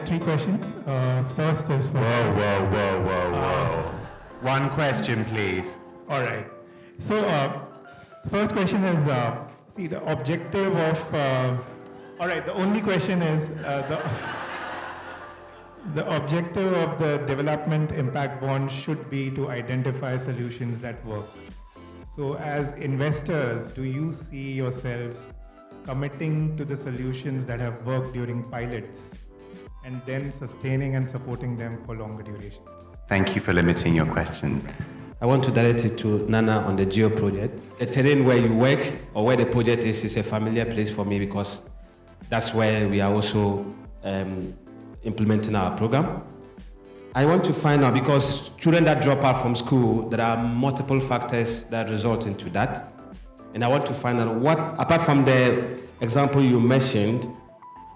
three questions. First is for... Whoa. One question, please. All right. So, the first question is, see, the objective of... all right, the only question is, the objective of the development impact bond should be to identify solutions that work. So, as investors, do you see yourselves committing to the solutions that have worked during pilots and then sustaining and supporting them for longer durations? Thank you for limiting your question. I want to direct it to Nana on the GEO project. The terrain where you work or where the project is a familiar place for me because that's where we are also implementing our program. I want to find out, because children that drop out from school, there are multiple factors that result into that. And I want to find out what, apart from the example you mentioned,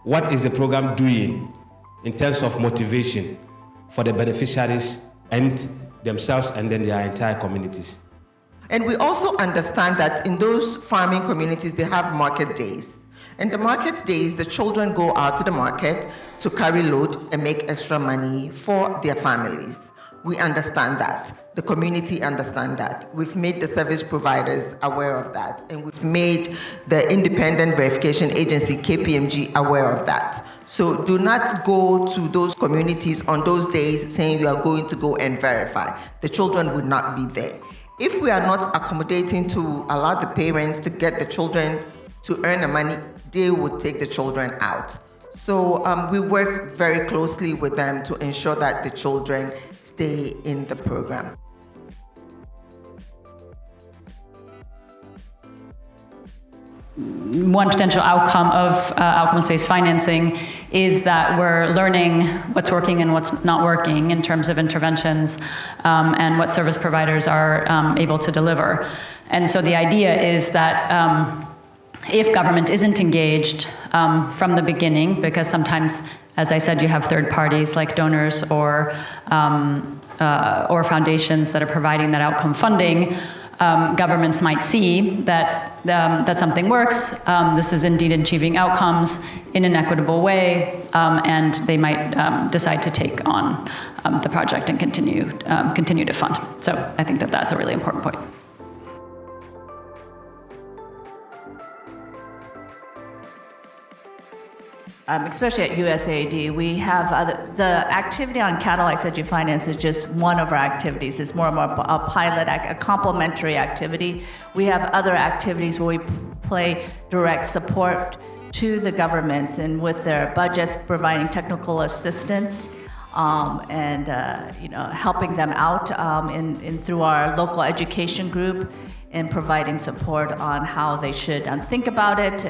what is the program doing in terms of motivation for the beneficiaries and themselves and then their entire communities. And we also understand that in those farming communities, they have market days. And the market days, the children go out to the market to carry load and make extra money for their families. We understand that. The community understand that. We've made the service providers aware of that. And we've made the independent verification agency, KPMG, aware of that. So do not go to those communities on those days saying you are going to go and verify. The children would not be there. If we are not accommodating to allow the parents to get the children to earn the money, they would take the children out. So we work very closely with them to ensure that the children stay in the program. One potential outcome of outcomes-based financing is that we're learning what's working and what's not working in terms of interventions and what service providers are able to deliver. And so the idea is that if government isn't engaged from the beginning, because sometimes, as I said, you have third parties like donors or foundations that are providing that outcome funding, governments might see that that something works, this is indeed achieving outcomes in an equitable way, and they might decide to take on the project and continue to fund. So I think that that's a really important point. Especially at USAID, we have the activity on Catalyze EduFinance is just one of our activities. It's more and more a pilot, a complementary activity. We have other activities where we play direct support to the governments and with their budgets, providing technical assistance and helping them out through our local education group and providing support on how they should think about it,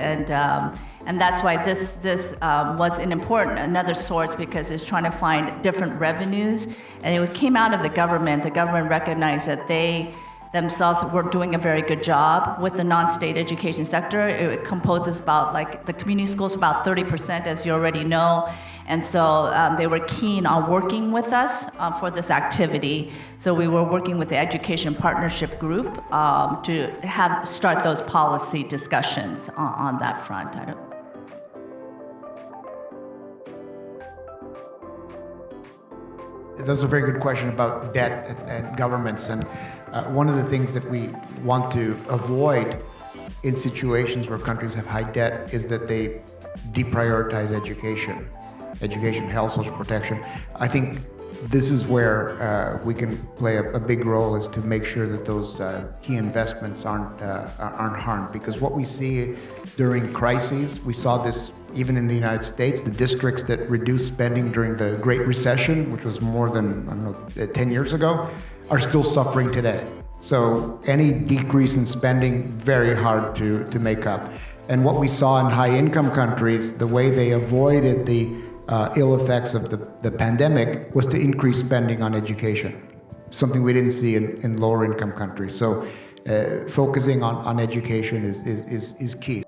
and that's why this was another source, because it's trying to find different revenues, and it came out of the government. The government recognized that they themselves were doing a very good job with the non-state education sector. It composes about, the community schools, about 30%, as you already know. And so they were keen on working with us for this activity. So we were working with the Education Partnership Group to start those policy discussions on that front. That was a very good question about debt and governments. And one of the things that we want to avoid in situations where countries have high debt is that they deprioritize education, health, social protection. I think this is where we can play a big role, is to make sure that those key investments aren't harmed. Because what we see during crises, we saw this even in the United States, the districts that reduced spending during the Great Recession, which was more than 10 years ago, are still suffering today. So any decrease in spending, very hard to make up. And what we saw in high-income countries, the way they avoided the ill effects of the pandemic was to increase spending on education, something we didn't see in lower-income countries. So focusing on education is key.